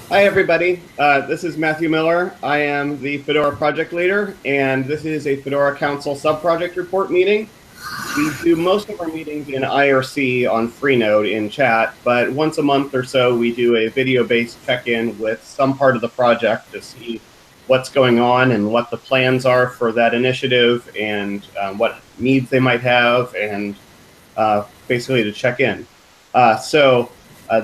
Hi, everybody. This is Matthew Miller. I am the Fedora project leader, and this is a Fedora Council subproject report meeting. We do most of our meetings in IRC on Freenode in chat, but once a month or so, we do a video-based check-in with some part of the project to see what's going on and what the plans are for that initiative and what needs they might have, and basically to check in.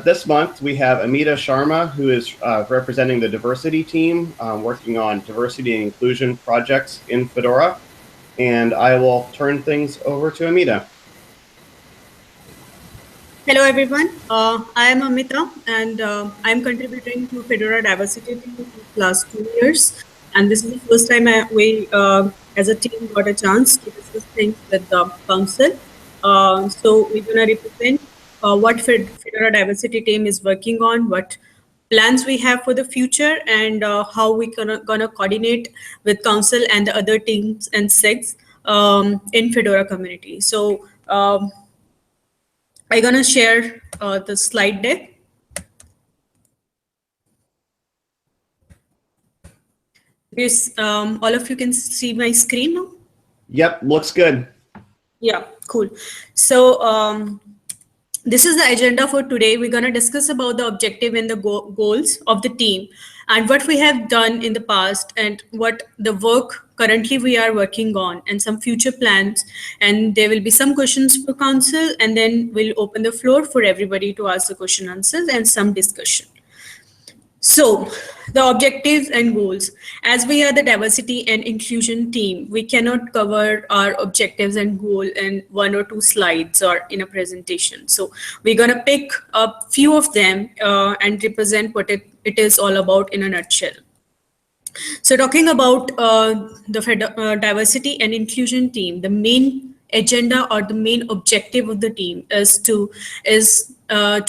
This month, we have Amita Sharma, who is representing the diversity team, working on diversity and inclusion projects in Fedora. And I will turn things over to Amita. Hello, everyone. I am Amita, and I'm contributing to Fedora diversity team for the last 2 years. And this is the first time we, as a team, got a chance to discuss things with the council. So we're going to represent what Fedora diversity team is working on, what plans we have for the future, and how we gonna coordinate with council and the other teams and SEGs in Fedora community. So I'm gonna share the slide deck. Yes, all of you can see my screen now? Yep, looks good. Yeah, cool. So this is the agenda for today. We're going to discuss about the objective and the goals of the team and what we have done in the past and what the work currently we are working on and some future plans. And there will be some questions for council, and then we'll open the floor for everybody to ask the question answers and some discussion. So the objectives and goals. As we are the diversity and inclusion team, we cannot cover our objectives and goal in 1 or 2 slides or in a presentation. So we're going to pick a few of them and represent what it is all about in a nutshell. So talking about the diversity and inclusion team, the main agenda or the main objective of the team is to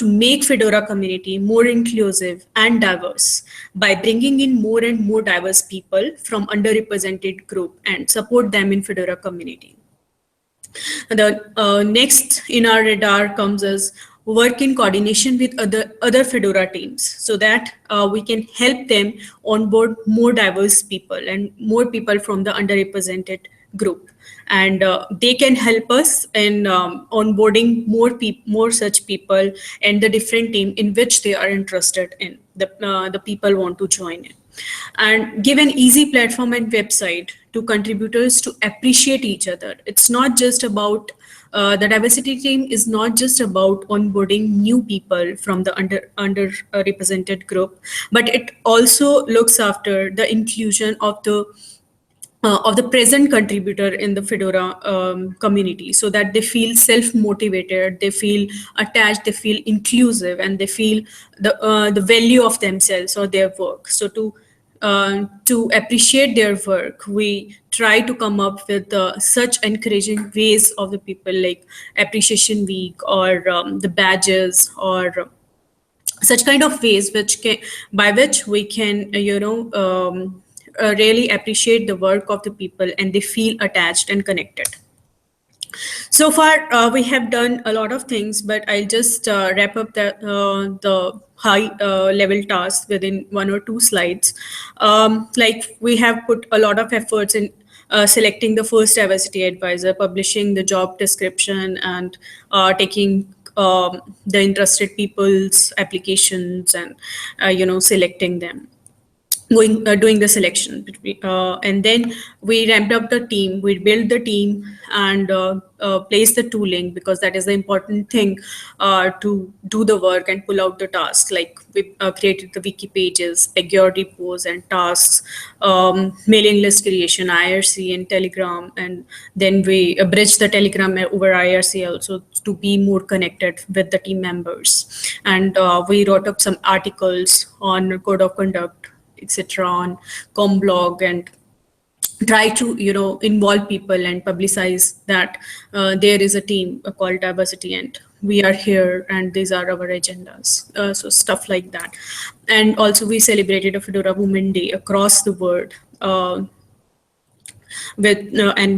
make Fedora community more inclusive and diverse by bringing in more and more diverse people from underrepresented group and support them in Fedora community. The next in our radar comes as work in coordination with other Fedora teams so that we can help them onboard more diverse people and more people from the underrepresented group. And they can help us in onboarding more such people and the different team in which they are interested in, the people want to join in. And give an easy platform and website to contributors to appreciate each other. It's not just about the diversity team is not just about onboarding new people from the underrepresented group, but it also looks after the inclusion of the present contributor in the Fedora community, so that they feel self-motivated, they feel attached, they feel inclusive, and they feel the value of themselves or their work. So to appreciate their work, we try to come up with such encouraging ways of the people, like appreciation week or the badges or such kind of ways by which we can really appreciate the work of the people and they feel attached and connected. So far, we have done a lot of things, but I'll just wrap up the high level tasks within 1 or 2 slides. Like we have put a lot of efforts in selecting the first diversity advisor, publishing the job description, and taking the interested people's applications and selecting them, doing the selection, and then we ramped up the team, we built the team and placed the tooling, because that is the important thing to do the work and pull out the tasks. Like we created the wiki pages, Pagure repos and tasks, mailing list creation, IRC and Telegram, and then we bridged the Telegram over IRC also to be more connected with the team members. And we wrote up some articles on code of conduct, etc., on Comblog, and try to involve people and publicize that there is a team called diversity and we are here and these are our agendas, so stuff like that. And also we celebrated a Fedora Women Day across the world and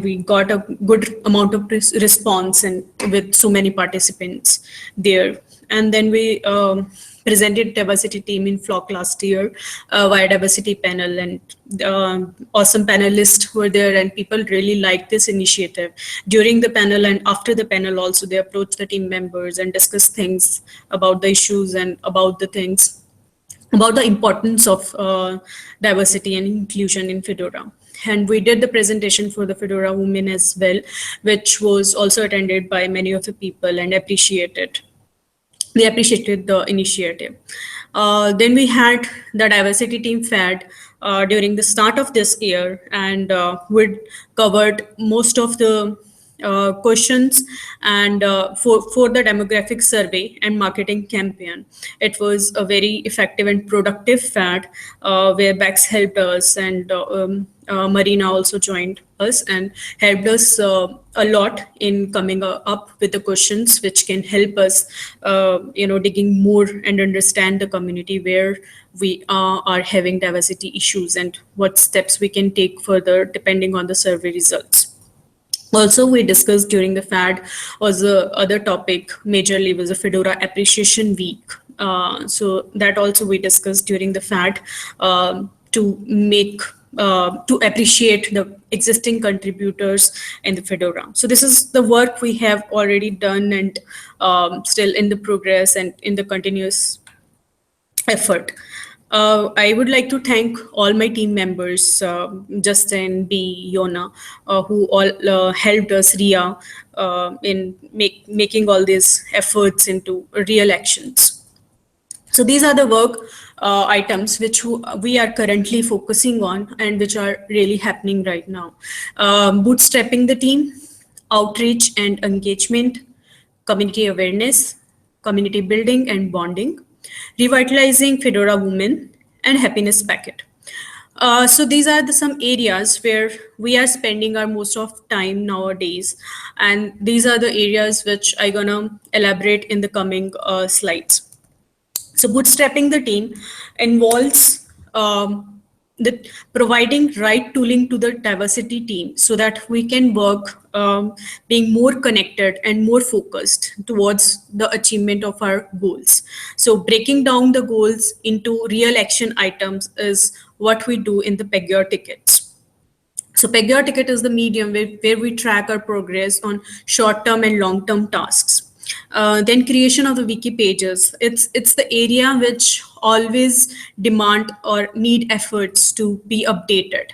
we got a good amount of response and with so many participants there. And then we presented diversity team in Flock last year via diversity panel, and awesome panelists were there, and people really liked this initiative. During the panel and after the panel also, they approached the team members and discussed things about the issues and about the things about the importance of diversity and inclusion in Fedora. And we did the presentation for the Fedora Women as well, which was also attended by many of the people and appreciated. They appreciated the initiative. Then we had the diversity team FAD during the start of this year, and we covered most of the questions and for the demographic survey and marketing campaign. It was a very effective and productive FAD where Bex helped us, and Marina also joined us and helped us a lot in coming up with the questions which can help us, digging more and understand the community where we are having diversity issues and what steps we can take further depending on the survey results. Also, we discussed during the FAD was the other topic majorly was a Fedora Appreciation Week. So that also we discussed during the FAD to appreciate the existing contributors in the Fedora. So this is the work we have already done and still in the progress and in the continuous effort. I would like to thank all my team members, Justin, B, Yona, who all helped us, Ria, in making all these efforts into real actions. So these are the work items which we are currently focusing on and which are really happening right now. Bootstrapping the team, outreach and engagement, community awareness, community building and bonding, revitalizing Fedora Women, and happiness packet. So these are some areas where we are spending our most of time nowadays. And these are the areas which I'm gonna elaborate in the coming slides. So bootstrapping the team involves the providing right tooling to the diversity team so that we can work being more connected and more focused towards the achievement of our goals. So breaking down the goals into real action items is what we do in the Pegure tickets. So Pegure ticket is the medium where we track our progress on short-term and long-term tasks. Then creation of the wiki pages. It's the area which always demand or need efforts to be updated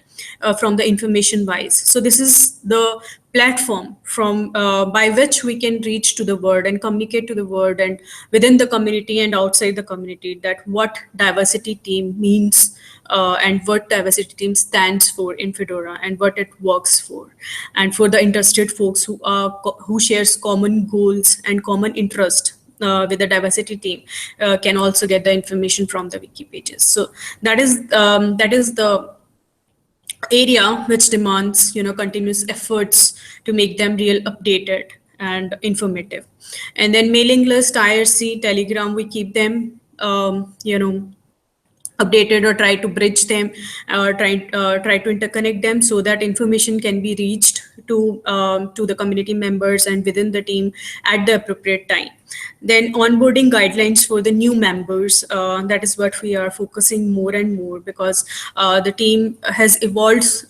from the information wise. So this is the platform from by which we can reach to the world and communicate to the world and within the community and outside the community that what diversity team means and what diversity team stands for in Fedora and what it works for. And for the interested folks who shares common goals and common interest with the diversity team can also get the information from the wiki pages. So that is the area which demands continuous efforts to make them real updated and informative. And then mailing list, IRC, Telegram, we keep them updated or try to bridge them or try to interconnect them so that information can be reached to the community members and within the team at the appropriate time. Then onboarding guidelines for the new members, that is what we are focusing more and more because the team has evolved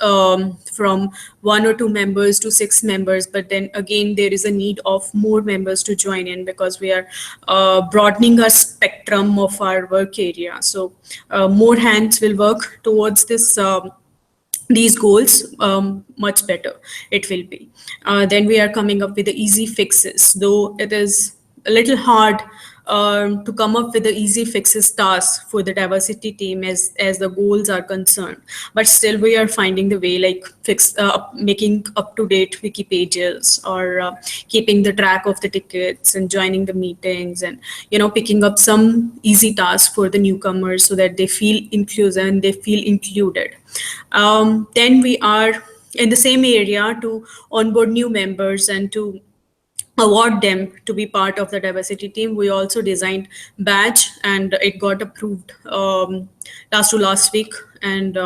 from 1 or 2 members to 6 members, but then again there is a need of more members to join in because we are broadening our spectrum of our work area. So more hands will work towards this these goals, much better it will be. Then we are coming up with the easy fixes, though it is a little hard to come up with the easy fixes task for the diversity team as the goals are concerned. But still we are finding the way, like making up-to-date wiki pages or keeping the track of the tickets and joining the meetings and picking up some easy tasks for the newcomers so that they feel inclusive and they feel included. Then we are in the same area to onboard new members and to award them to be part of the diversity team. We also designed badge and it got approved last week, and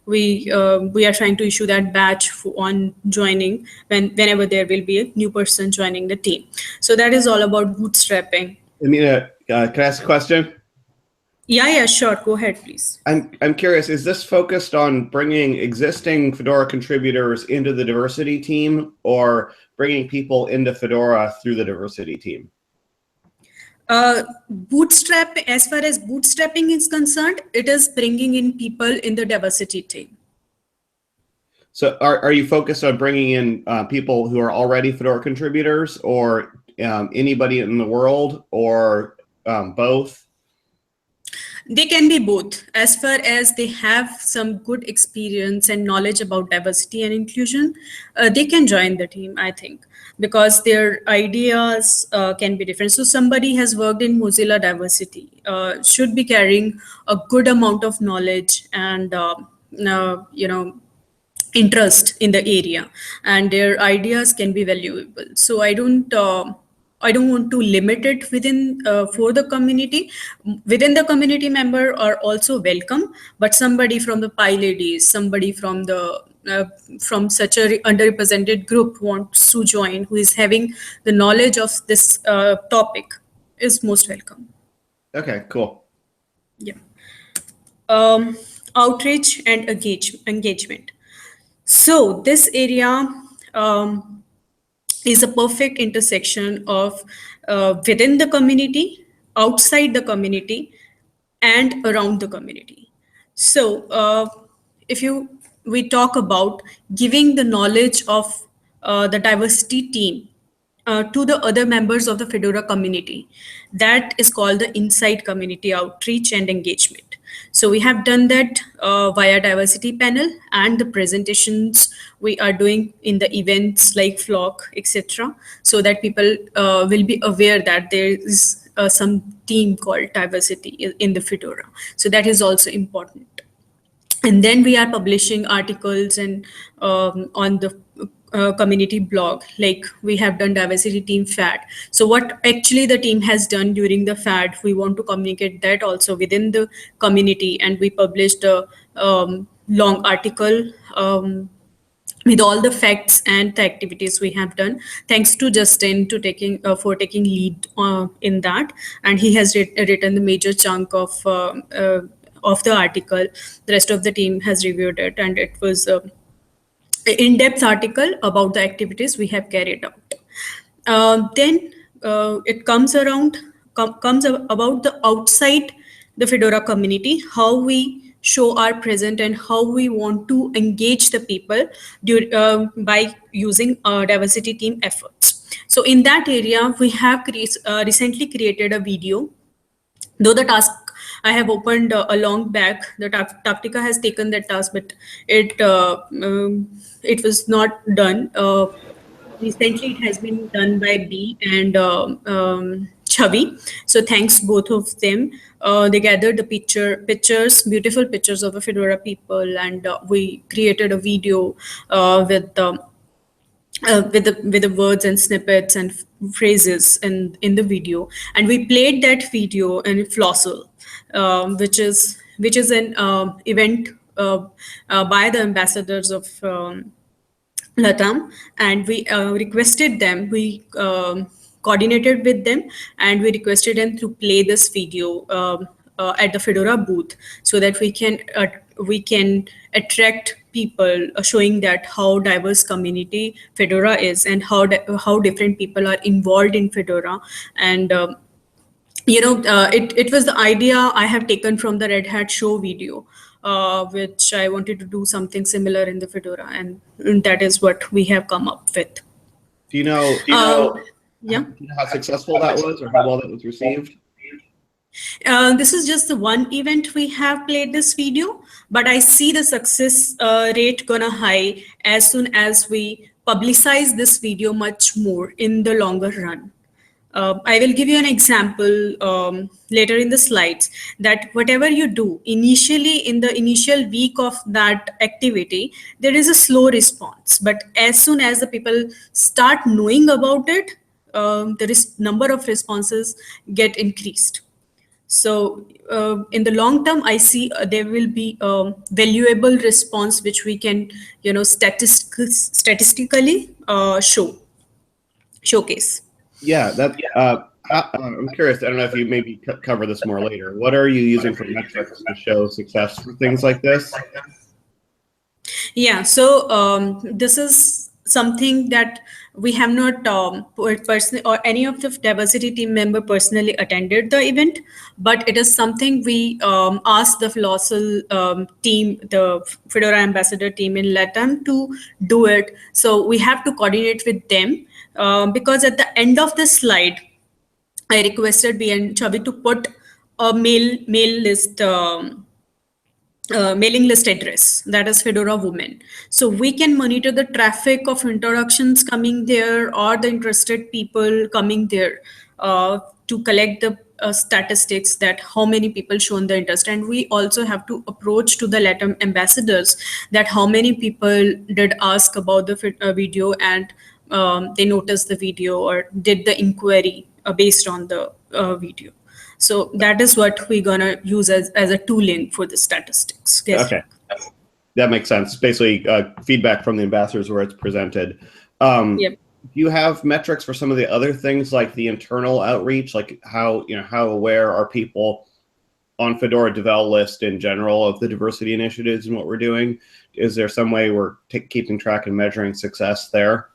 we are trying to issue that badge on joining whenever there will be a new person joining the team. So that is all about bootstrapping. Amina, can I ask a question? Yeah, sure. Go ahead, please. I'm curious, is this focused on bringing existing Fedora contributors into the diversity team or bringing people into Fedora through the diversity team? Bootstrap, as far as bootstrapping is concerned, it is bringing in people in the diversity team. So are you focused on bringing in people who are already Fedora contributors, or anybody in the world, or both? They can be both, as far as they have some good experience and knowledge about diversity and inclusion. They can join the team, I think, because their ideas can be different. So somebody has worked in Mozilla diversity, should be carrying a good amount of knowledge and interest in the area, and their ideas can be valuable. So I don't want to limit it within for the community. Within the community, member are also welcome, but somebody from the pilot days, somebody from such a underrepresented group wants to join, who is having the knowledge of this topic, is most welcome. Okay, cool. Yeah. Outreach and engagement. So this area is a perfect intersection of within the community, outside the community, and around the community. So if you we talk about giving the knowledge of the diversity team to the other members of the Fedora community. That is called the inside community outreach and engagement. So we have done that via diversity panel and the presentations we are doing in the events like Flock, etc., so that people will be aware that there is some team called diversity in the Fedora. So that is also important. And then we are publishing articles and on the community blog, like we have done diversity team fad. So what actually the team has done during the fad, we want to communicate that also within the community, and we published a long article with all the facts and the activities we have done. Thanks to Justin to taking for taking lead in that, and he has written the major chunk of the article. The rest of the team has reviewed it, and it was an in-depth article about the activities we have carried out. Then it comes about the outside the Fedora community, how we show our present and how we want to engage the people by using diversity team efforts. So in that area, we have recently created a video. Though the task I have opened a long back, the Tactica has taken that task, but it was not done. Recently, it has been done by B and Chavi. So thanks both of them. They gathered the pictures, beautiful pictures of the Fedora people, and we created a video with the words and snippets and phrases in the video, and we played that video in Flossel, which is an event by the ambassadors of Latam, and we requested them. We coordinated with them, and we requested them to play this video at the Fedora booth, so that we can attract people, showing that how diverse community Fedora is, and how different people are involved in Fedora. And it was the idea I have taken from the Red Hat show video, which I wanted to do something similar in the Fedora, and that is what we have come up with. Do you know? Yeah. Do you know how successful that was, or how well that was received? This is just the one event we have played this video, but I see the success rate gonna high as soon as we publicize this video much more in the longer run. I will give you an example later in the slides, that whatever you do initially in the initial week of that activity, there is a slow response. But as soon as the people start knowing about it, the number of responses get increased. So in the long term, I see there will be a valuable response which we can, statistically showcase. Yeah, that I'm curious. I don't know if you maybe cover this more later. What are you using for metrics to show success for things like this? Yeah, so this is something that we have not personally, or any of the diversity team member personally attended the event, but it is something we asked the Colossal team, the Fedora ambassador team in Latam to do it. So we have to coordinate with them because at the end of the slide, I requested B and Chavi to put a mail list. Mailing list address, that is Fedora Women, so we can monitor the traffic of introductions coming there or the interested people coming there to collect the statistics that how many people shown the interest. And we also have to approach to the Latam ambassadors that how many people did ask about the video, and they noticed the video or did the inquiry based on the video. So that is what we're gonna use as a tooling for the statistics. Yes. Okay, that makes sense. Basically, feedback from the ambassadors where it's presented. Yep. Do you have metrics for some of the other things like the internal outreach, like how aware are people on Fedora Devel list in general of the diversity initiatives and what we're doing? Is there some way we're keeping track and measuring success there?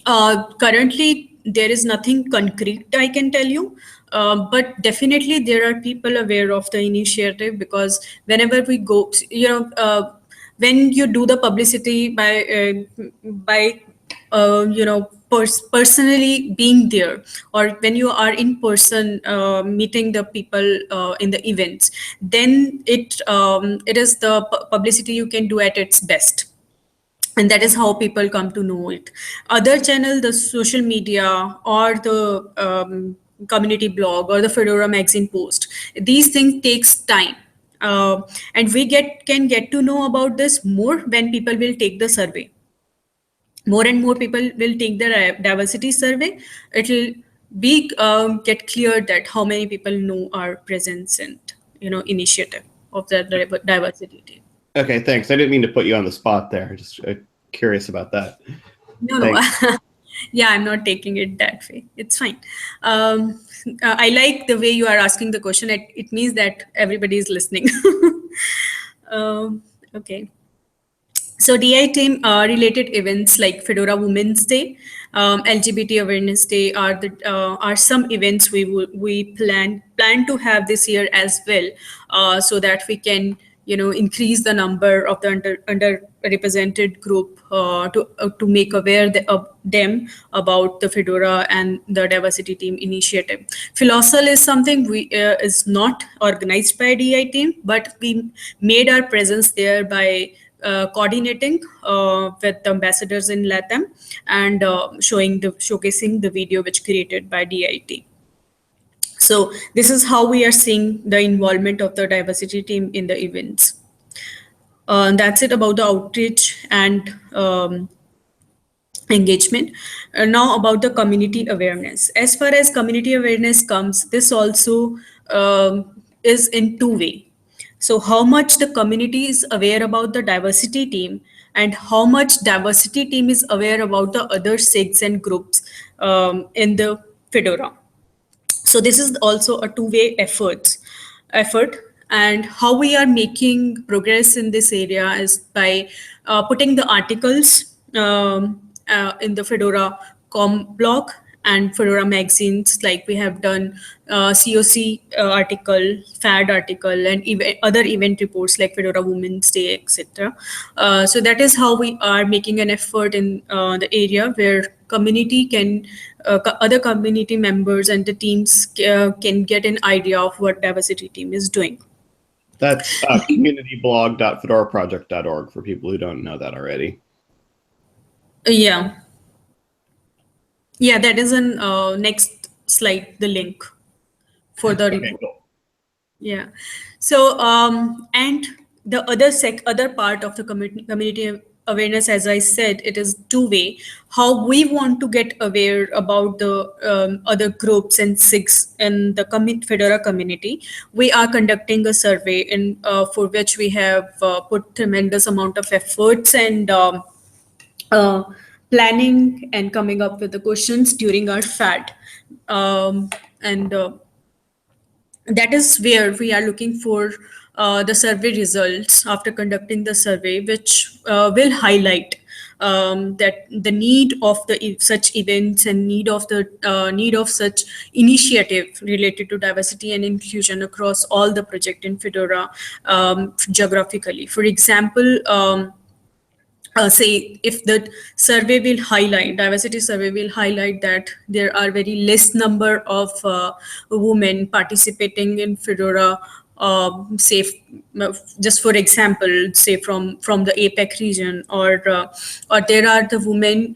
Currently, there is nothing concrete I can tell you, but definitely there are people aware of the initiative because whenever we go, when you do the publicity by personally being there, or when you are in person meeting the people in the events, then it is the publicity you can do at its best, and that is how people come to know it. Other channel, the social media or the community blog or the Fedora magazine post, these things takes time, and we can get to know about this more when people will take the survey. More and more people will take the diversity survey. It will be get clear that how many people know our presence and initiative of the diversity team. Okay, thanks. I didn't mean to put you on the spot there. Just curious about that. No. Yeah, I'm not taking it that way. It's fine. I like the way you are asking the question. It means that everybody is listening. Okay. So DI team related events like Fedora Women's Day, LGBT Awareness Day are some events we plan to have this year as well, so that we can increase the number of the underrepresented group to make aware them about the Fedora and the diversity team initiative. Philosophy is something we is not organized by DI team, but we made our presence there by coordinating with the ambassadors in LATAM and showcasing the video which created by DIT. So this is how we are seeing the involvement of the diversity team in the events. That's it about the outreach and engagement. Now about the community awareness. As far as community awareness comes, this also is in two ways. So how much the community is aware about the diversity team and how much diversity team is aware about the other SIGs and groups in the Fedora. So this is also a two-way effort. And how we are making progress in this area is by putting the articles in the Fedora com blog and Fedora magazines, like we have done COC article, FAD article, and other event reports like Fedora Women's Day, etc. So that is how we are making an effort in the area where community can, other community members and the teams can get an idea of what diversity team is doing. That's communityblog.fedoraproject.org for people who don't know that already. Yeah. Yeah, that is in next slide, the link for the report. Cool. Yeah. So, and the other part of the community awareness, as I said, it is two-way. How we want to get aware about the other groups and SIGs in the Fedora community. We are conducting a survey for which we have put tremendous amount of efforts and planning and coming up with the questions during our FAD. And that is where we are looking for the survey results after conducting the survey, which will highlight that the need of such events and need of such initiative related to diversity and inclusion across all the project in Fedora, geographically. For example, say if the survey will highlight diversity survey will highlight that there are very less number of women participating in Fedora, say just for example, say from the APEC region, or there are the women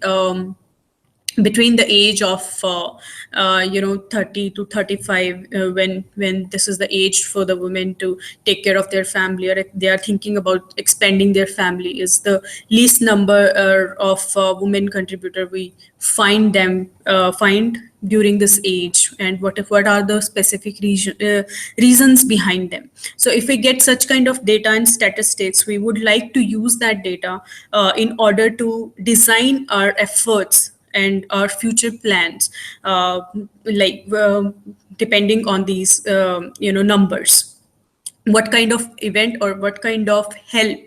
between the age of 30 to 35, when this is the age for the women to take care of their family, or if they are thinking about expanding their family, is the least number of women contributor we find during this age, and what are the specific reasons behind them. So if we get such kind of data and statistics, we would like to use that data in order to design our efforts and our future plans, depending on these numbers. What kind of event or what kind of help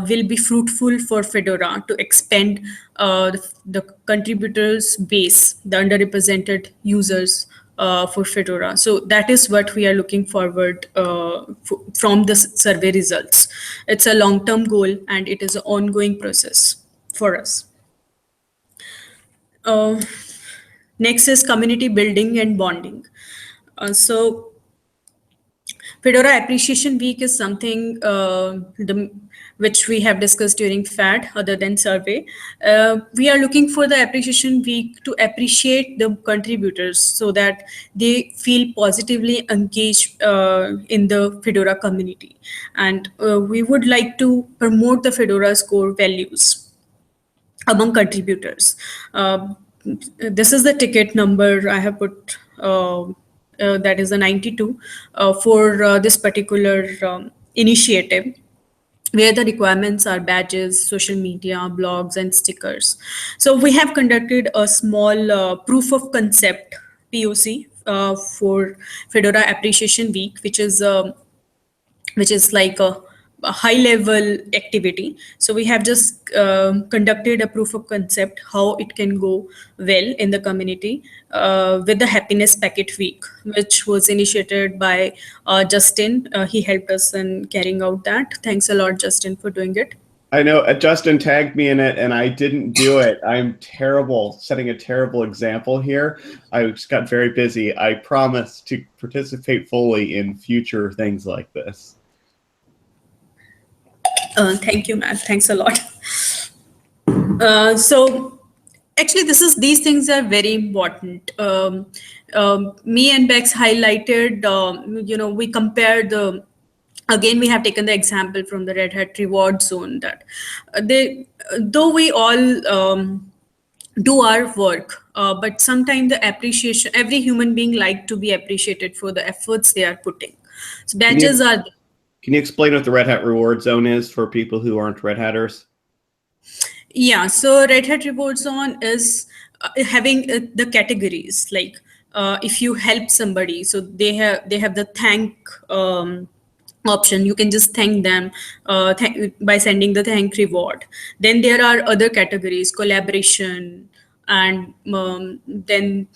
will be fruitful for Fedora to expand the contributors base, the underrepresented users for Fedora. So that is what we are looking forward from the survey results. It's a long-term goal and it is an ongoing process for us. Next is community building and bonding. So Fedora Appreciation Week is something which we have discussed during FAD other than survey. We are looking for the Appreciation Week to appreciate the contributors so that they feel positively engaged in the Fedora community. And we would like to promote the Fedora's core values among contributors. This is the ticket number I have put, that is the 92 for this particular initiative, where the requirements are badges, social media, blogs, and stickers. So we have conducted a small proof of concept POC for Fedora Appreciation Week, which is like a high level activity. So we have just conducted a proof of concept how it can go well in the community with the Happiness Packet Week, which was initiated by Justin. He helped us in carrying out that. Thanks a lot, Justin, for doing it. I know Justin tagged me in it and I didn't do it. I'm terrible, setting a terrible example here. I just got very busy. I promise to participate fully in future things like this. Thank you, Matt. Thanks a lot. So actually, these things are very important. Me and Bex highlighted, we compared again, we have taken the example from the Red Hat reward zone that though we all do our work, but sometimes the appreciation, every human being like to be appreciated for the efforts they are putting. So badges are. Can you explain what the Red Hat reward zone is for people who aren't Red Hatters? Yeah, so Red Hat reward zone is having the categories, like if you help somebody, so they have the thank option. You can just thank them by sending the thank reward. Then there are other categories, collaboration, and then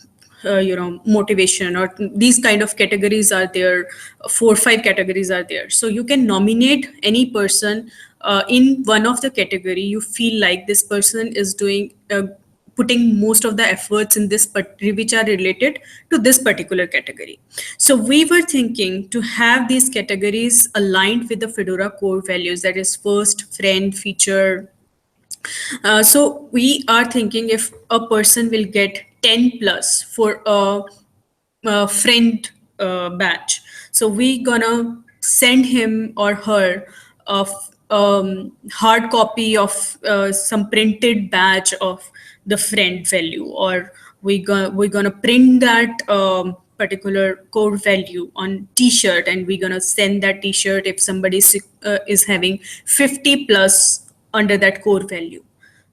motivation, or these kind of categories are there. 4 or 5 categories are there. So you can nominate any person in one of the category you feel like this person is doing putting most of the efforts in this, which are related to this particular category. So we were thinking to have these categories aligned with the Fedora core values, that is first, friend, feature. So we are thinking if a person will get 10 plus for a friend batch, so we gonna send him or her a hard copy of some printed badge of the friend value, or we're gonna print that particular core value on t-shirt, and we're gonna send that t-shirt if somebody is having 50 plus under that core value.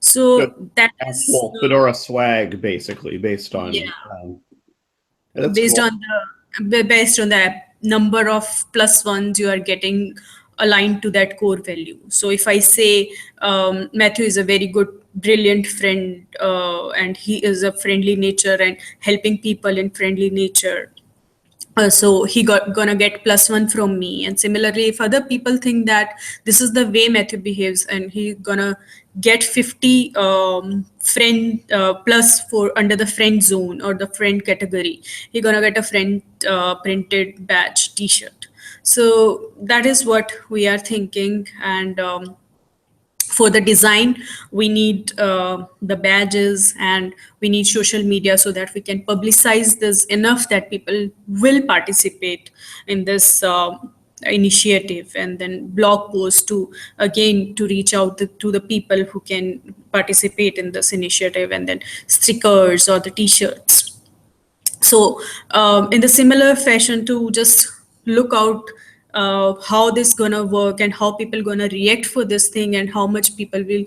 So that is Fedora swag, basically, based on. Yeah. That's based cool. on the number of plus ones you are getting aligned to that core value. So if I say Matthew is a very good brilliant friend, and he is a friendly nature and helping people in friendly nature, so he gonna get +1 from me. And similarly, if other people think that this is the way Matthew behaves, and he gonna get 50 friend plus for under the friend zone or the friend category, he gonna get a friend printed badge T-shirt. So that is what we are thinking. And for the design, we need the badges, and we need social media so that we can publicize this enough that people will participate in this initiative, and then blog posts to again to reach out to the people who can participate in this initiative, and then stickers or the t-shirts. So in the similar fashion, to just look out how this gonna work and how people gonna react for this thing, and how much people will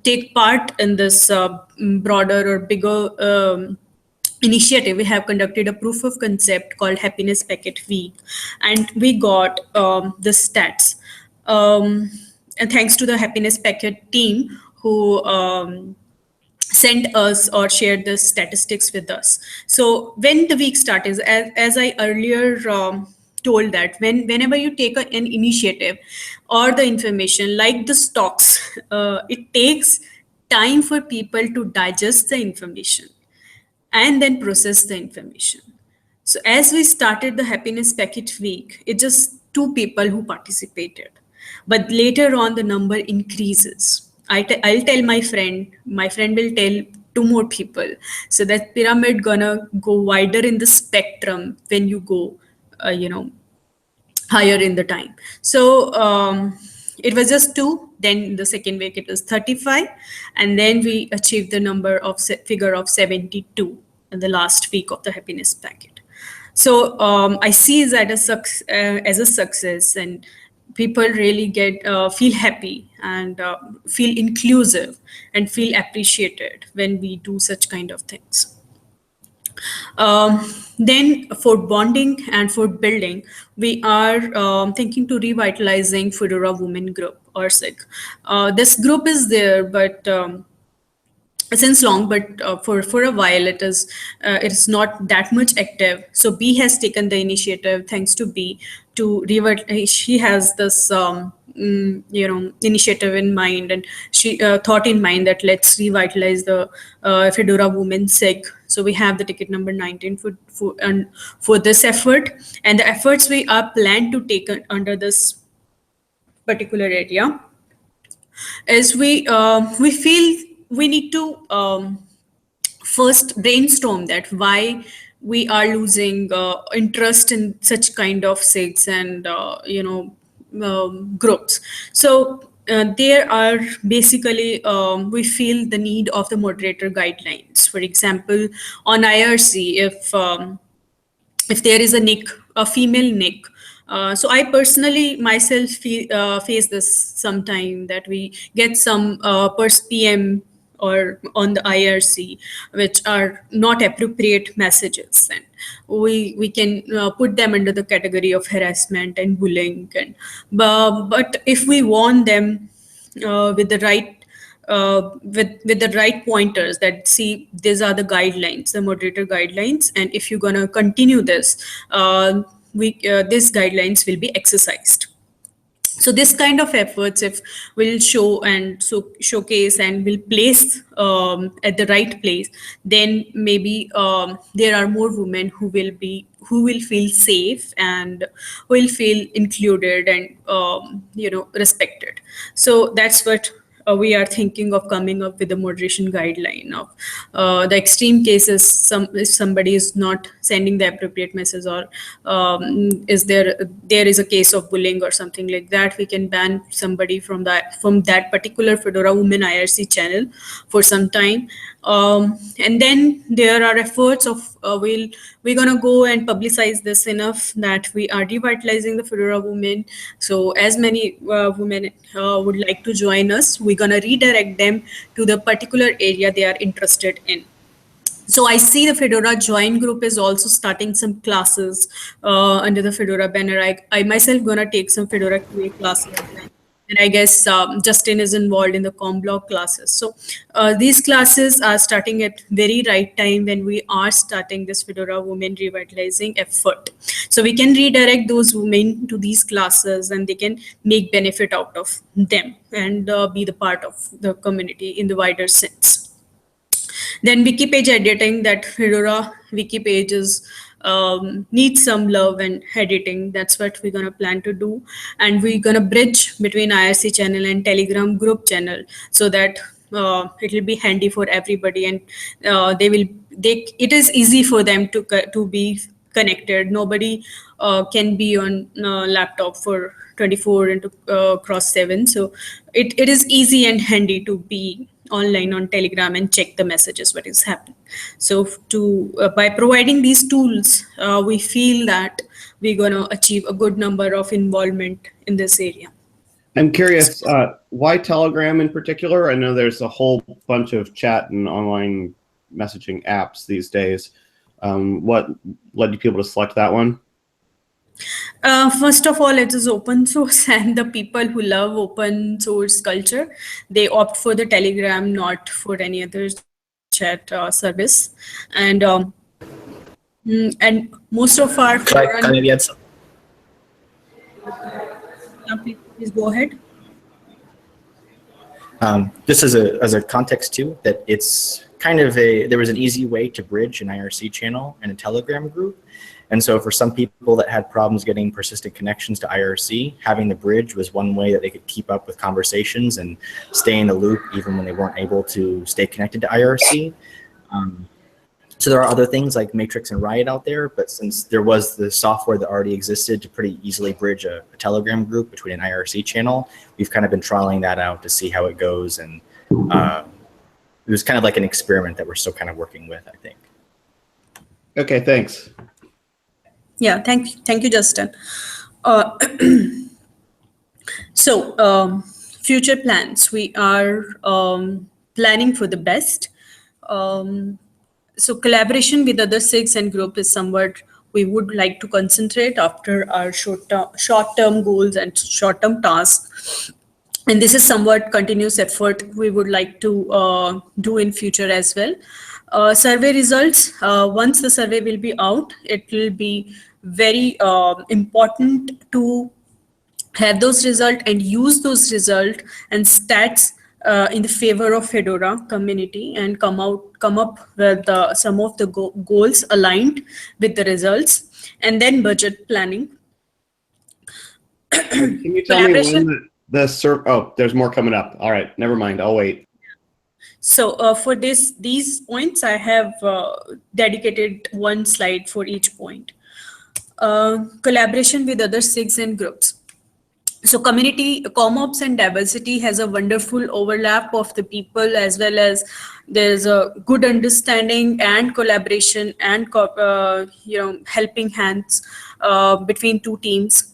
take part in this broader or bigger initiative, we have conducted a proof of concept called Happiness Packet Week, and we got the stats. And thanks to the Happiness Packet team who sent us or shared the statistics with us. So when the week started, as I earlier told, that whenever you take an initiative or the information like the stocks, it takes time for people to digest the information and then process the information. So as we started the Happiness Packet Week, it's just two people who participated. But later on, the number increases. I'll tell my friend will tell two more people. So that pyramid gonna go wider in the spectrum when you go, higher in the time. So it was just two. Then the second week it was 35, and then we achieved the number of figure of 72 in the last week of the Happiness Packet. So I see that as a success, and people really get feel happy and feel inclusive and feel appreciated when we do such kind of things. Then for bonding and for building, we are thinking to revitalizing Fedora Women Group, or SIG. This group is there, but since long, but for a while it's not that much active. So B has taken the initiative, thanks to B, to revert. She has this initiative in mind, and she thought in mind that let's revitalize the Fedora Women SIG. So we have the ticket number 19 for this effort, and the efforts we are planned to take under this particular area is we feel we need to first brainstorm that why we are losing interest in such kind of SIGs and groups. So there are basically we feel the need of the moderator guidelines. For example, on IRC, if there is a nick, a female nick. So I personally myself face this sometime, that we get some pers PM or on the IRC which are not appropriate messages, and we can put them under the category of harassment and bullying. And but if we warn them with the right with the right pointers, that see, these are the guidelines, the moderator guidelines, and if you're gonna continue this, these guidelines will be exercised. So this kind of efforts, if will show and showcase and will place at the right place, then maybe there are more women who will feel safe and who will feel included and respected. So that's what we are thinking of, coming up with a moderation guideline of the extreme cases. If somebody is not sending the appropriate message, or is there is a case of bullying or something like that, we can ban somebody from that particular Fedora Women IRC channel for some time. And then there are efforts of we're gonna go and publicize this enough that we are revitalizing the Fedora women. So as many women would like to join us, we're gonna redirect them to the particular area they are interested in. So I see the Fedora Join group is also starting some classes under the Fedora banner. I myself gonna take some Fedora QA classes, and I guess Justin is involved in the ComBlock classes. So these classes are starting at very right time when we are starting this Fedora Women Revitalizing effort. So we can redirect those women to these classes, and they can make benefit out of them and be the part of the community in the wider sense. Then wiki page editing, that Fedora wiki pages needs some love and editing. That's what we're gonna plan to do, and we're gonna bridge between IRC channel and Telegram group channel so that it will be handy for everybody, and it is easy for them to be connected. Nobody can be on laptop for 24 into cross 7, so it is easy and handy to be online on Telegram and check the messages what is happening. So to by providing these tools, we feel that we're going to achieve a good number of involvement in this area. I'm curious, why Telegram in particular? I know there's a whole bunch of chat and online messaging apps these days. What led you people to select that one? First of all, it is open source, and the people who love open source culture, they opt for the Telegram, not for any other chat service. And most of our Can I add something? Please go ahead. Just as a context too, that it's kind of there was an easy way to bridge an IRC channel and a Telegram group. And so for some people that had problems getting persistent connections to IRC, having the bridge was one way that they could keep up with conversations and stay in the loop even when they weren't able to stay connected to IRC. So there are other things like Matrix and Riot out there, but since there was the software that already existed to pretty easily bridge a Telegram group between an IRC channel, we've kind of been trialing that out to see how it goes. And it was kind of like an experiment that we're still kind of working with, I think. Okay, thanks. Yeah, thank you, Justin. So future plans, we are planning for the best. So collaboration with other SIGs and group is somewhat we would like to concentrate after our short-term goals and short-term tasks. And this is somewhat continuous effort we would like to do in future as well. Survey results, once the survey will be out, it will be very important to have those results and use those results and stats in the favor of Fedora community, and come up with some of the goals aligned with the results, and then budget planning. Can you tell me when oh, there's more coming up. All right, never mind. I'll wait. So for these points, I have dedicated one slide for each point. Collaboration with other SIGs and groups. So community, ComOps and diversity has a wonderful overlap of the people, as well as there's a good understanding and collaboration and helping hands between two teams.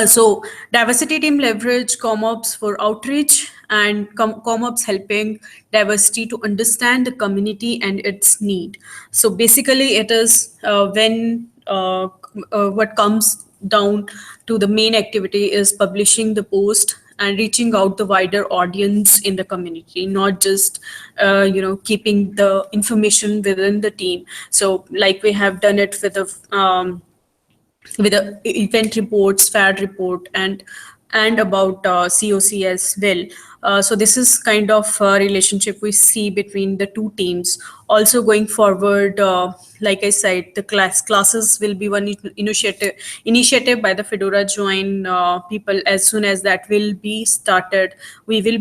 So diversity team leverage ComOps for outreach, and ComOps helping diversity to understand the community and its need. So basically it is when what comes down to the main activity is publishing the post and reaching out the wider audience in the community, not just keeping the information within the team. So like we have done it with the event reports, FAD report, and about COC as well. So this is kind of a relationship we see between the two teams. Also going forward, like I said, the classes will be one initiative by the Fedora Join people. As soon as that will be started, we will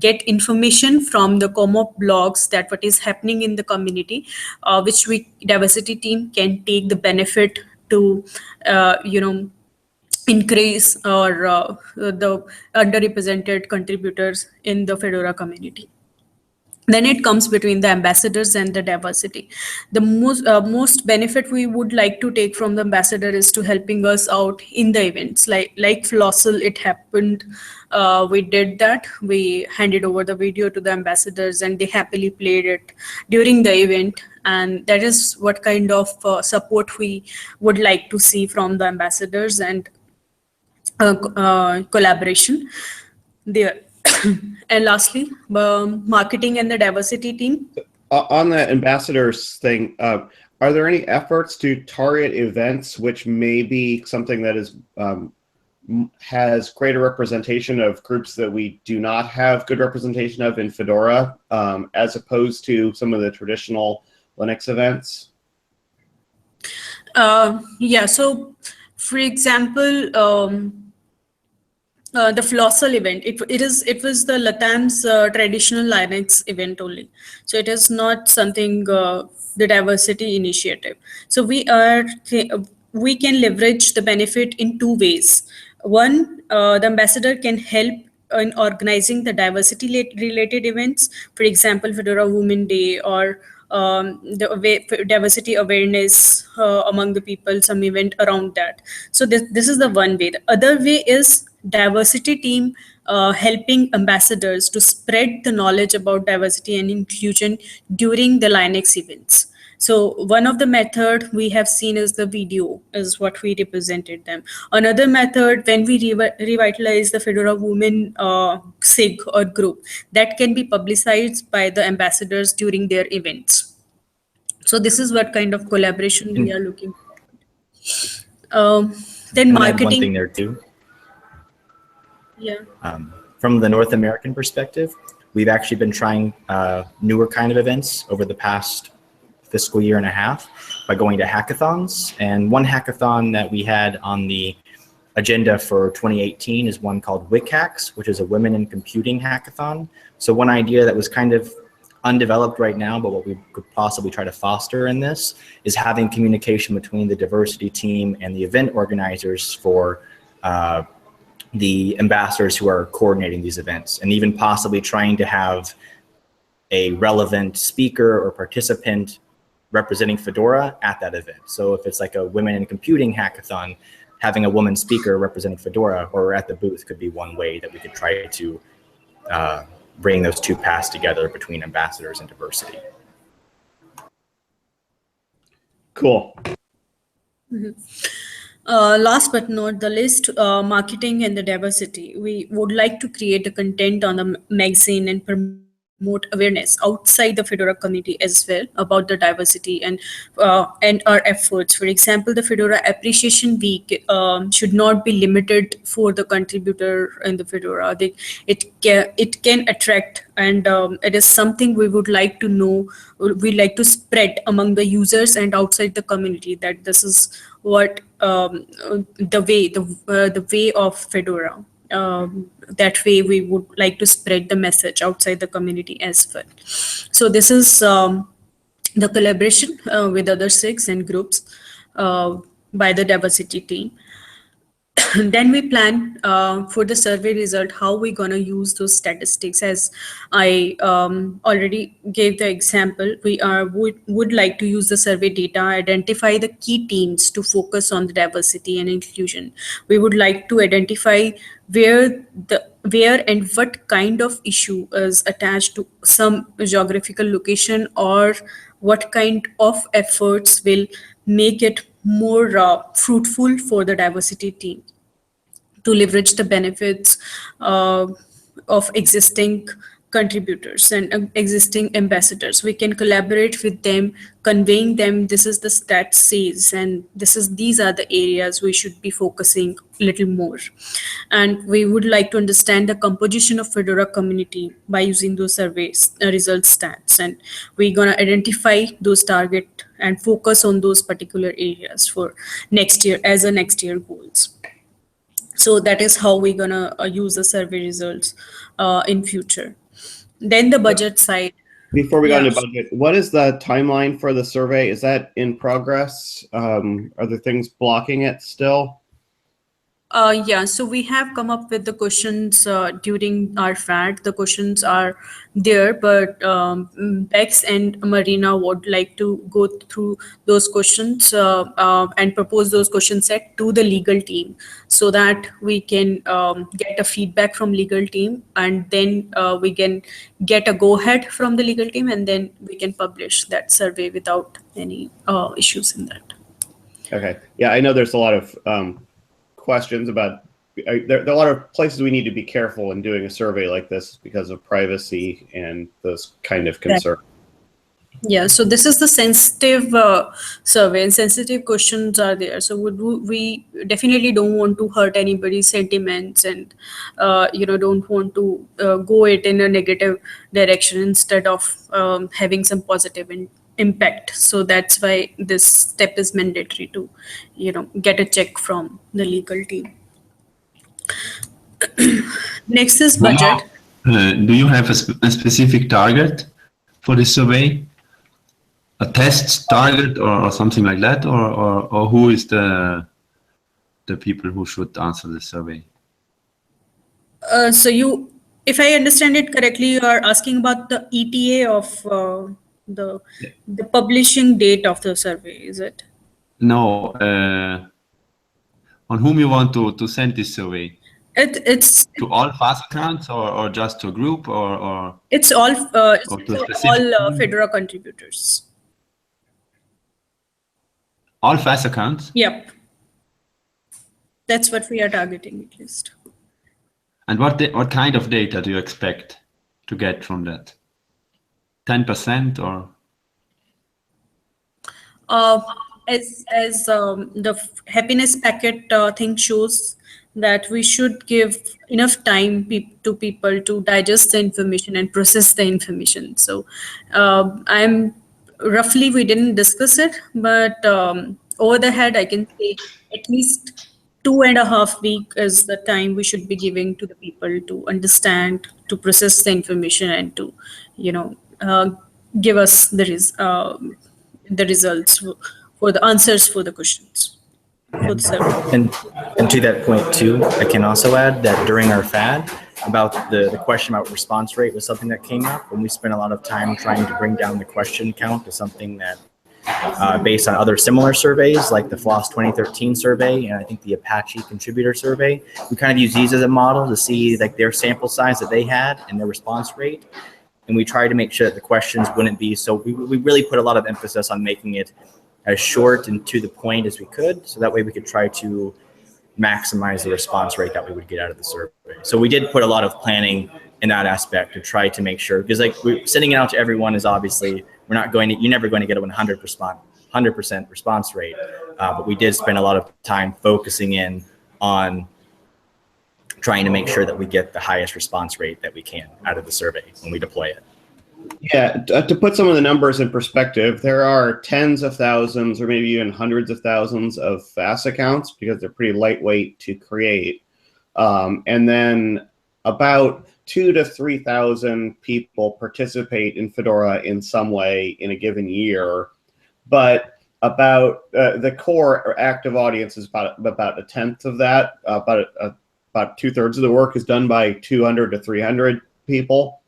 get information from the ComOp blogs that what is happening in the community, which diversity team can take the benefit to increase or the underrepresented contributors in the Fedora community. Then it comes between the ambassadors and the diversity. The most benefit we would like to take from the ambassador is to helping us out in the events, like Flossel. It happened, we did that. We handed over the video to the ambassadors and they happily played it during the event, and that is what kind of support we would like to see from the ambassadors, and collaboration there. And lastly, marketing and the diversity team. On the ambassadors thing, are there any efforts to target events which may be something that is has greater representation of groups that we do not have good representation of in Fedora, as opposed to some of the traditional Linux events? Yeah, so for example, the Flossel event, it was the Latam's traditional Linux event only. So it is not something the diversity initiative. So we can leverage the benefit in two ways. One, the ambassador can help in organizing the diversity related events. For example, Fedora Women Day, or diversity awareness among the people, some event around that. So this is the one way. The other way is diversity team helping ambassadors to spread the knowledge about diversity and inclusion during the Linux events. So one of the method we have seen is the video, is what we represented them. Another method, when we revitalize the Fedora Women SIG or group, that can be publicized by the ambassadors during their events. So this is what kind of collaboration we are looking for. Then marketing. One thing there too. Yeah. From the North American perspective, we've actually been trying newer kind of events over the past fiscal year and a half by going to hackathons. And one hackathon that we had on the agenda for 2018 is one called WCHACS, which is a Women in Computing hackathon. So one idea that was kind of undeveloped right now, but what we could possibly try to foster in this is having communication between the diversity team and the event organizers for the ambassadors who are coordinating these events, and even possibly trying to have a relevant speaker or participant representing Fedora at that event. So if it's like a Women in Computing hackathon, having a woman speaker representing Fedora or at the booth could be one way that we could try to bring those two paths together between ambassadors and diversity. Cool. Mm-hmm. Last but not the least, marketing and the diversity. We would like to create the content on the magazine and promote awareness outside the Fedora community as well about the diversity and our efforts. For example, the Fedora Appreciation Week should not be limited for the contributor in the Fedora. It can attract, and it is something we would like to know. We like to spread among the users and outside the community that this is what the way of Fedora. That way we would like to spread the message outside the community as well. So this is the collaboration with other SIGs and groups by the diversity team. Then we plan for the survey result, how we're going to use those statistics. As I already gave the example, we would like to use the survey data, identify the key themes to focus on the diversity and inclusion. We would like to identify where and what kind of issue is attached to some geographical location, or what kind of efforts will make it more fruitful for the diversity team to leverage the benefits of existing contributors and existing ambassadors. We can collaborate with them, conveying them this is the stat says, and these are the areas we should be focusing a little more. And we would like to understand the composition of Fedora community by using those surveys result stats, and we're gonna identify those target and focus on those particular areas for next year as a next year goals. So that is how we're gonna use the survey results in future. Then the budget side. Before we go into budget, what is the timeline for the survey? Is that in progress? Are there things blocking it still? Yeah, so we have come up with the questions during our FAT. The questions are there, but Bex and Marina would like to go through those questions and propose those question set to the legal team so that we can get a feedback from legal team, and then we can get a go ahead from the legal team, and then we can publish that survey without any issues in that. Okay. Yeah, I know there's a lot of questions about there are a lot of places we need to be careful in doing a survey like this because of privacy and those kind of concerns. Yeah, so this is the sensitive survey, and sensitive questions are there. So we definitely don't want to hurt anybody's sentiments, and don't want to go it in a negative direction instead of having some positive impact. So that's why this step is mandatory to get a check from the legal team. Next is budget. Do you have a specific target for this survey? A test target or something like that, or who is the people who should answer the survey? So if I understand it correctly, you are asking about the ETA of the publishing date of the survey, is it? No, on whom you want to send this survey? It's to all FAST accounts or just to a group or it's all or to a specific all Fedora contributors. All FAST accounts? Yep. That's what we are targeting at least. And what kind of data do you expect to get from that? 10% or? As the happiness packet thing shows, that we should give enough time to people to digest the information and process the information. So roughly, we didn't discuss it, but over the head, I can say at least 2.5 weeks is the time we should be giving to the people to understand, to process the information, and to, give us the results for the answers for the questions. For the survey. And to that point too, I can also add that during our FAD, about the question about response rate was something that came up, and we spent a lot of time trying to bring down the question count to something that, based on other similar surveys like the FLOSS 2013 survey and I think the Apache contributor survey, we kind of use these as a model to see like their sample size that they had and their response rate. And we tried to make sure that the questions wouldn't be, so we really put a lot of emphasis on making it as short and to the point as we could, so that way we could try to maximize the response rate that we would get out of the survey. So we did put a lot of planning in that aspect to try to make sure, because like sending it out to everyone is obviously, you're never going to get a 100% response rate, but we did spend a lot of time focusing in on trying to make sure that we get the highest response rate that we can out of the survey when we deploy it. Yeah, to put some of the numbers in perspective, there are tens of thousands or maybe even hundreds of thousands of FAST accounts because they're pretty lightweight to create. And then about 2,000 to 3,000 people participate in Fedora in some way in a given year. But about the core active audience is about a tenth of that. About 2/3 of the work is done by 200 to 300 people.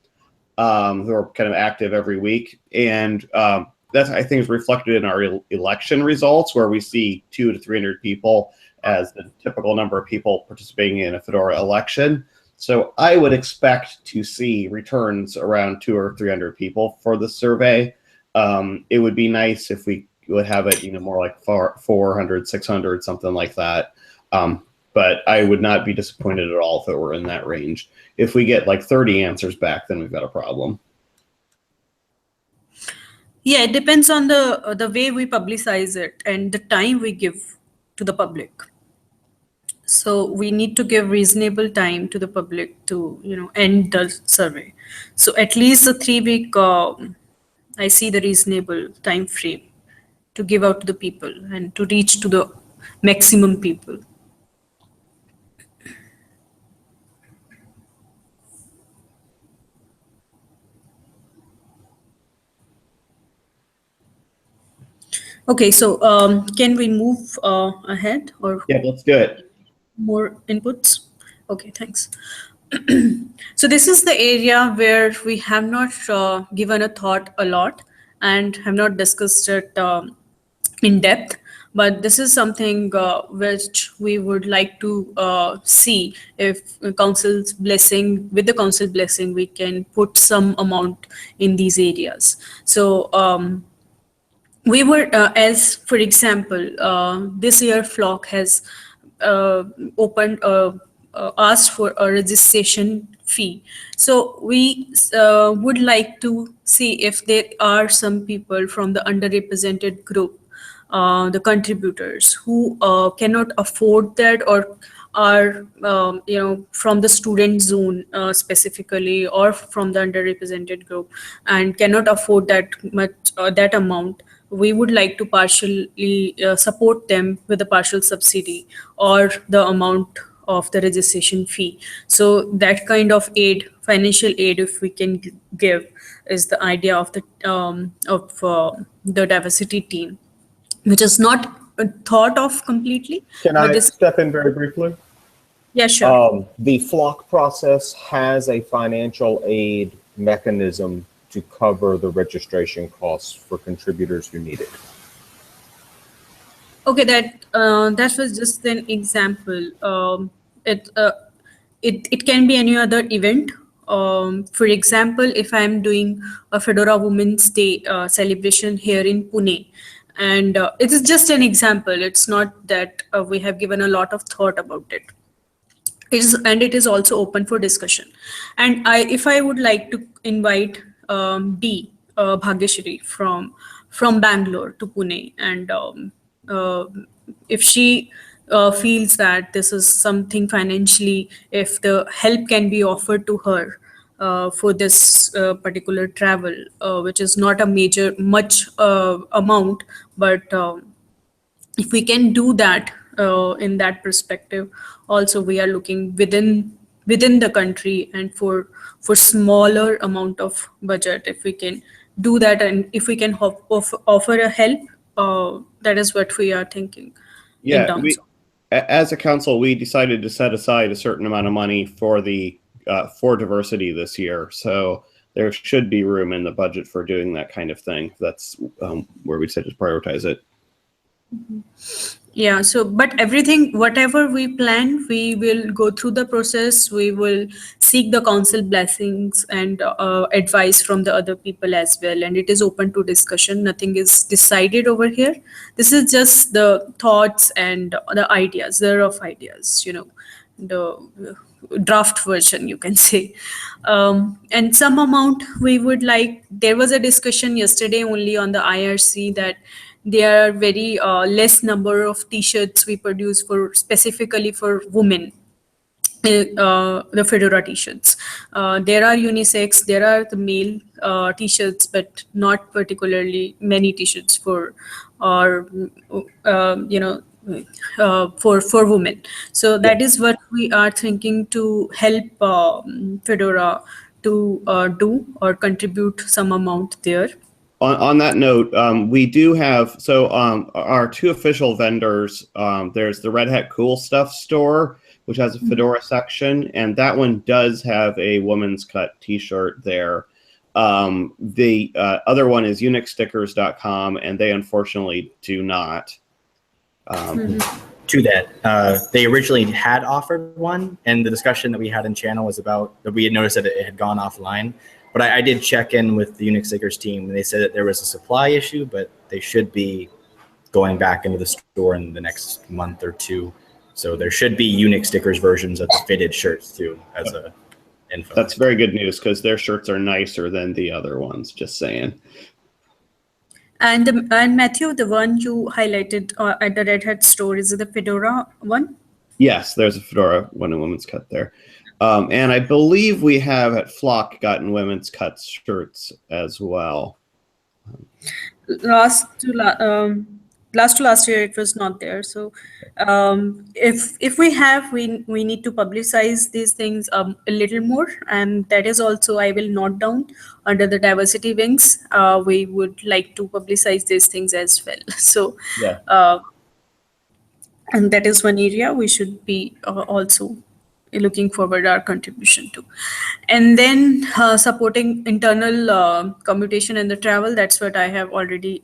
Who are kind of active every week. And that's, I think, is reflected in our election results, where we see 200 to 300 people as the typical number of people participating in a Fedora election. So I would expect to see returns around 200 or 300 people for the survey. It would be nice if we would have it, more like 400, 600, something like that. But I would not be disappointed at all if it were in that range. If we get like 30 answers back, then we've got a problem. Yeah, it depends on the way we publicize it and the time we give to the public. So we need to give reasonable time to the public to, end the survey. So at least a 3-week, I see the reasonable time frame to give out to the people and to reach to the maximum people. Okay, so can we move ahead? Or yeah, let's do it. more inputs? Okay, thanks. So this is the area where we have not given a thought a lot and have not discussed it in depth. But this is something which we would like to see if council's blessing, with the council blessing, we can put some amount in these areas. So we were, as for example, this year Flock has opened, asked for a registration fee. So we would like to see if there are some people from the underrepresented group, the contributors who cannot afford that, or are from the student zone specifically, or from the underrepresented group, and cannot afford that much, that amount. We would like to partially support them with a partial subsidy or the amount of the registration fee. So that kind of aid, financial aid, if we can give, is the idea of the diversity team, which is not thought of completely. Can but I this, step in very briefly? yeah, sure. The flock process has a financial aid mechanism to cover the registration costs for contributors who need it. Okay, that was just an example. It can be any other event. For example, if I'm doing a Fedora Women's Day celebration here in Pune, and it is just an example. It's not that we have given a lot of thought about it. It is also open for discussion. And if I would like to invite Bhagyashri from Bangalore to Pune, and if she feels that this is something financially, if the help can be offered to her for this particular travel, which is not a much amount, but if we can do that in that perspective, also we are looking within the country, and for smaller amount of budget, if we can do that, and if we can offer a help, that is what we are thinking in Yeah, terms of. as a council, we decided to set aside a certain amount of money for the for diversity this year. So there should be room in the budget for doing that kind of thing. That's where we said to prioritize it. Yeah, so but everything, whatever we plan, we will go through the process. We will seek the council blessings and advice from the other people as well. And it is open to discussion. Nothing is decided over here. This is just the thoughts and the ideas, the rough ideas, the draft version, you can say. And some amount we would like, there was a discussion yesterday only on the IRC that there are very less number of t-shirts we produce for specifically for women, the Fedora t-shirts. There are unisex, there are the male t-shirts, but not particularly many t-shirts for, or for women. So that is what we are thinking to help Fedora to do or contribute some amount there. On that note, we do have, so our two official vendors, there's the Red Hat Cool Stuff store, which has a Fedora section, and that one does have a woman's cut t-shirt there. The other one is unixstickers.com, and they unfortunately do not. To that, they originally had offered one, and the discussion that we had in channel was about that we had noticed that it had gone offline. But I did check in with the Unix Stickers team, and they said that there was a supply issue, but they should be going back into the store in the next month or two. So there should be Unix Stickers versions of the fitted shirts too, as a info. That's very good news, because their shirts are nicer than the other ones, just saying. And Matthew, the one you highlighted at the Red Hat store, is it the Fedora one? Yes, there's a Fedora one and women's cut there. And I believe we have at Flock gotten women's cut shirts as well. Last to last year, it was not there. So if we have, we need to publicize these things a little more. And that is also, I will note down under the diversity wings. We would like to publicize these things as well. So yeah. And that is one area we should be also looking forward our contribution to. And then supporting internal commutation and the travel, that's what I have already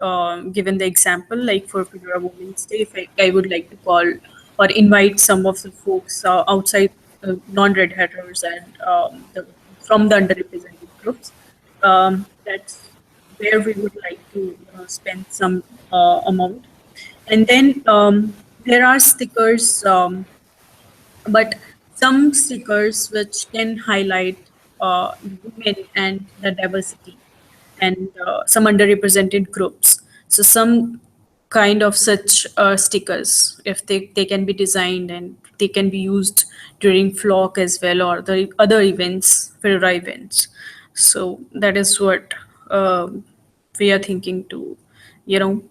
given the example. Like for Fedora Women's Day, if I would like to call or invite some of the folks outside non-Red Hatters and from the underrepresented groups, that's where we would like to spend some amount. And then there are stickers, but some stickers which can highlight women and the diversity and some underrepresented groups. So some kind of such stickers, if they can be designed and they can be used during flock as well or the other events, Fedora events. So that is what we are thinking to,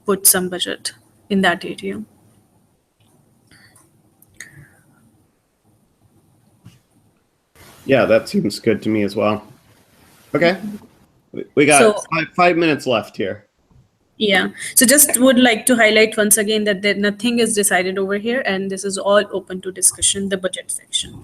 put some budget in that area. Yeah, that seems good to me as well. Okay. We got So- 5 minutes left here. Yeah. So just would like to highlight once again that nothing is decided over here, and this is all open to discussion, the budget section.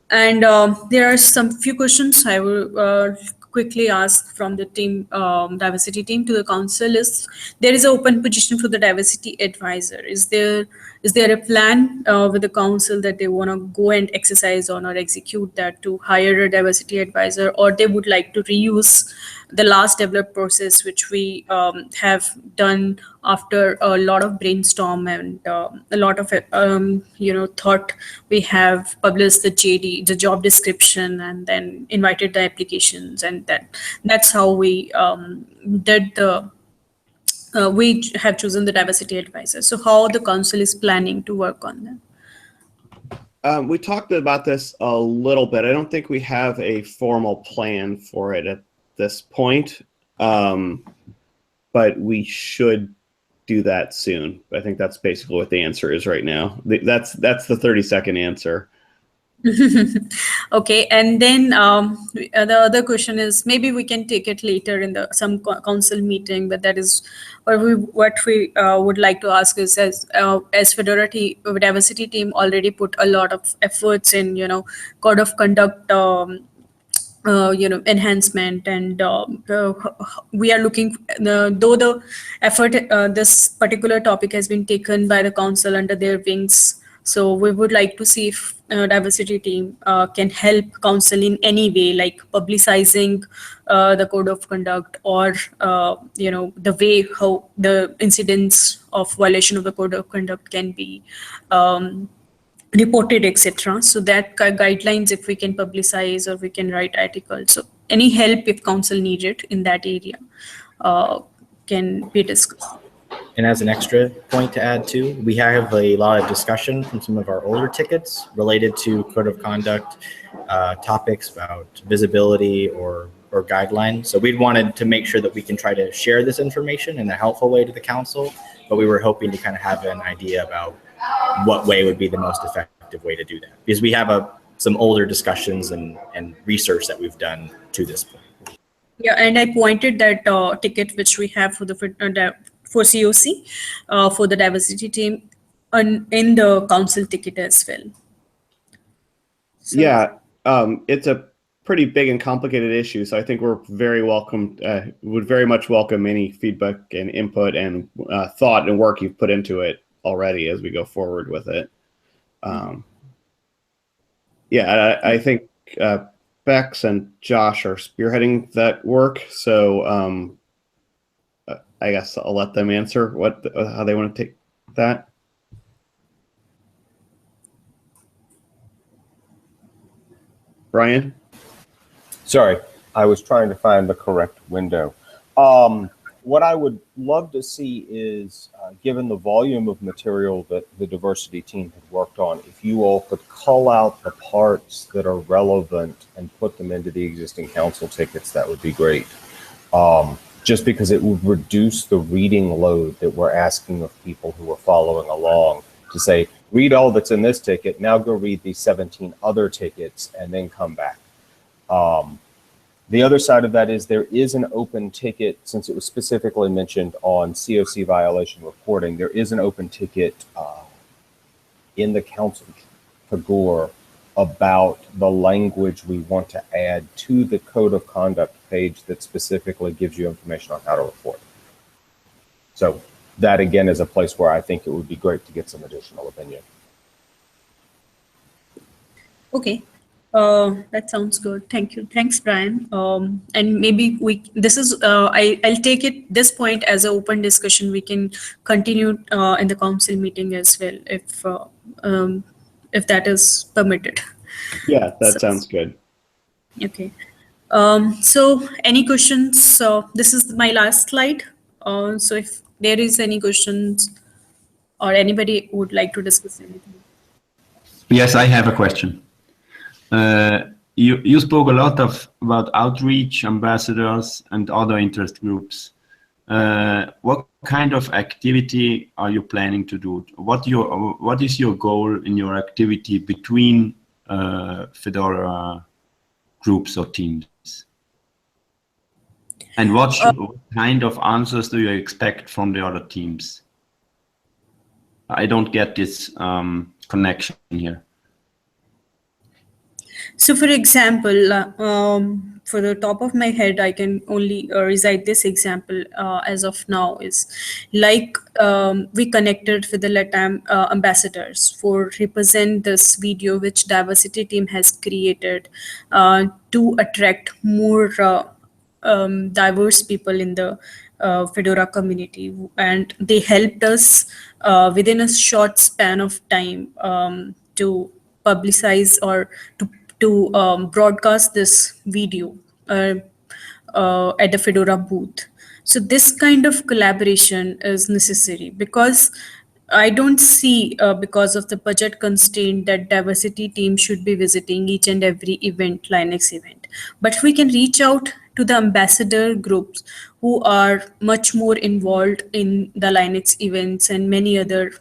And there are some few questions I will quickly ask from the team, diversity team to the council. Is there is an open position for the diversity advisor? Is there a plan with the council that they want to go and exercise on or execute that to hire a diversity advisor, or they would like to reuse the last developed process which we have done after a lot of brainstorm and a lot of thought? We have published the JD, the job description, and then invited the applications, and that's how we did the we have chosen the diversity advisor. So how the council is planning to work on them? We talked about this a little bit. I don't think we have a formal plan for it at this point, but we should do that soon. I think that's basically what the answer is right now. That's the 30-second answer. Okay, and then the other question is, maybe we can take it later in some council meeting, but that is what we would like to ask is, as Fedora diversity team already put a lot of efforts in code of conduct enhancement, and we are looking, though the effort, this particular topic has been taken by the council under their wings. So we would like to see if diversity team can help council in any way, like publicizing the code of conduct, or the way how the incidents of violation of the code of conduct can be reported, etc. So that guidelines, if we can publicize or we can write articles. So any help if council needs it in that area can be discussed. And as an extra point to add too, we have a lot of discussion from some of our older tickets related to code of conduct topics about visibility or guidelines. So we wanted to make sure that we can try to share this information in a helpful way to the council, but we were hoping to kind of have an idea about what way would be the most effective way to do that, because we have some older discussions and research that we've done to this point. Yeah, and I pointed that ticket which we have for for COC for the diversity team in the council ticket as well. So, yeah, it's a pretty big and complicated issue, so I think we're very welcome. Would very much welcome any feedback and input and thought and work you've put into it already as we go forward with it. Yeah, I think Bex and Josh are spearheading that work, so I guess I'll let them answer how they want to take that. Brian? Sorry, I was trying to find the correct window. What I would love to see is, given the volume of material that the diversity team had worked on, if you all could cull out the parts that are relevant and put them into the existing council tickets, that would be great. Just because it would reduce the reading load that we're asking of people who are following along, to say, read all that's in this ticket, now go read these 17 other tickets, and then come back. The other side of that is there is an open ticket, since it was specifically mentioned on COC violation reporting, there is an open ticket in the council Fedora about the language we want to add to the code of conduct page that specifically gives you information on how to report. So that again is a place where I think it would be great to get some additional opinion. Okay. That sounds good. Thank you. Thanks, Brian. And maybe I'll take this point as an open discussion. We can continue in the council meeting as well, if that is permitted. Yeah, that sounds good. Okay. So any questions? So this is my last slide. So if there is any questions or anybody would like to discuss anything. Yes, I have a question. You spoke a lot about outreach, ambassadors, and other interest groups. What kind of activity are you planning to do? What is your goal in your activity between Fedora groups or teams? And what kind of answers do you expect from the other teams? I don't get this connection here. So for example, for the top of my head, I can only recite this example as of now is like we connected with the LATAM ambassadors for represent this video which diversity team has created to attract more diverse people in the Fedora community. And they helped us within a short span of time to publicize or to broadcast this video at the Fedora booth. So this kind of collaboration is necessary because I don't see, because of the budget constraint, that diversity team should be visiting each and every event, Linux event. But we can reach out to the ambassador groups who are much more involved in the Linux events and many other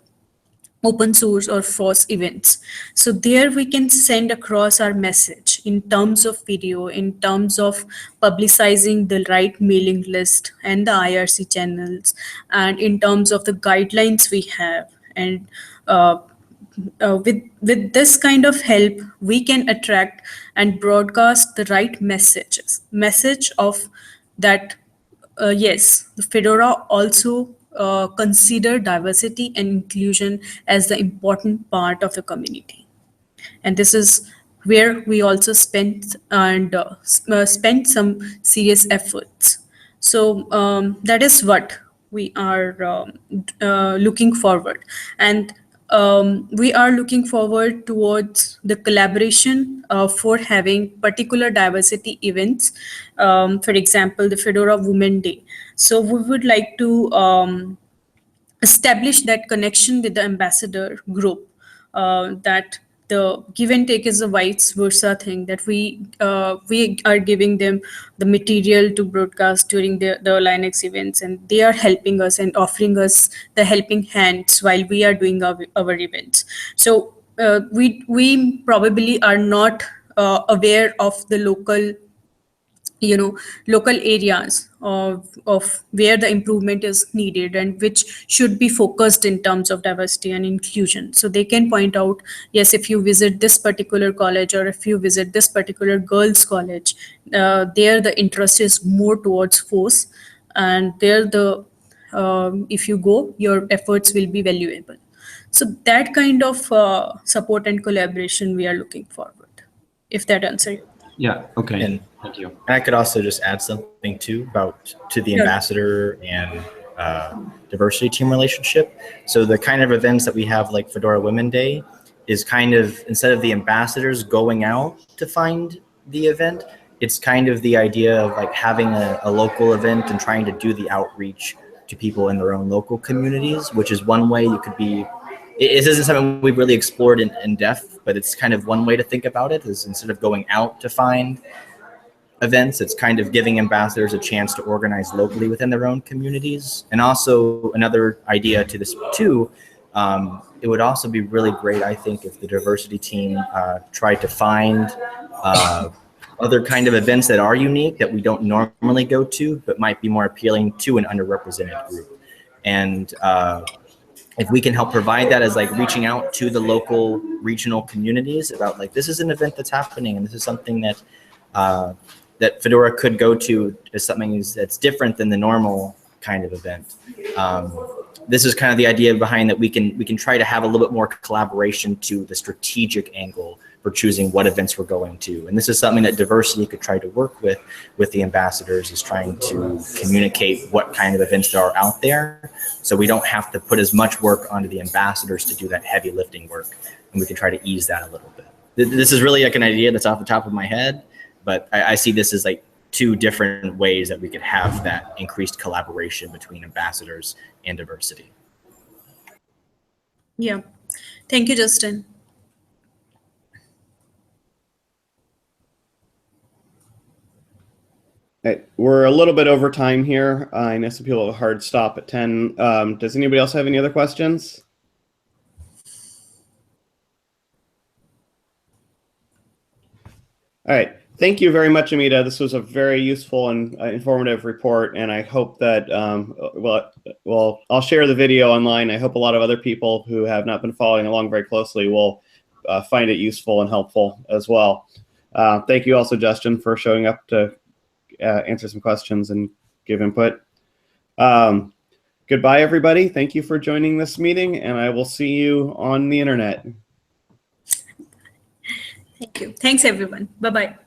open source or FOSS events. So there we can send across our message in terms of video, in terms of publicizing the right mailing list and the IRC channels, and in terms of the guidelines we have. And with this kind of help, we can attract and broadcast the right message of that. Yes, the Fedora also consider diversity and inclusion as the important part of the community. And this is where we also spent some serious efforts. So that is what we are looking forward. And we are looking forward towards the collaboration for having particular diversity events. For example, the Fedora Women Day. So we would like to establish that connection with the ambassador group, that the give and take is a vice versa thing, that we are giving them the material to broadcast during the Linux events, and they are helping us and offering us the helping hands while we are doing our events. So we probably are not aware of the local areas of where the improvement is needed and which should be focused in terms of diversity and inclusion. So they can point out, yes, if you visit this particular college or if you visit this particular girls' college, there the interest is more towards force, and there if you go, your efforts will be valuable. So that kind of support and collaboration we are looking forward, if that answers you. Yeah, okay. And thank you. And I could also just add something too to the ambassador and diversity team relationship. So the kind of events that we have, like Fedora Women Day, is kind of, instead of the ambassadors going out to find the event, it's kind of the idea of like having a local event and trying to do the outreach to people in their own local communities, which is one way you could be. It isn't something we've really explored in depth, but it's kind of one way to think about it, is instead of going out to find events, it's kind of giving ambassadors a chance to organize locally within their own communities. And also another idea to this too, it would also be really great, I think, if the diversity team tried to find other kind of events that are unique that we don't normally go to, but might be more appealing to an underrepresented group. And if we can help provide that as like reaching out to the local regional communities about like, this is an event that's happening and this is something that that Fedora could go to as something that's different than the normal kind of event. This is kind of the idea behind that we can try to have a little bit more collaboration to the strategic angle for choosing what events we're going to. And this is something that diversity could try to work with the ambassadors, is trying to communicate what kind of events there are out there. So we don't have to put as much work onto the ambassadors to do that heavy lifting work. And we can try to ease that a little bit. This is really like an idea that's off the top of my head, but I see this as like two different ways that we could have that increased collaboration between ambassadors and diversity. Yeah. Thank you, Justin. Right. We're a little bit over time here. I know some people have a hard stop at 10. Does anybody else have any other questions? All right. Thank you very much, Amita. This was a very useful and informative report, and I hope that, well, I'll share the video online. I hope a lot of other people who have not been following along very closely will find it useful and helpful as well. Thank you also, Justin, for showing up to answer some questions and give input. Goodbye, everybody. Thank you for joining this meeting, and I will see you on the internet. Thank you. Thanks, everyone. Bye-bye.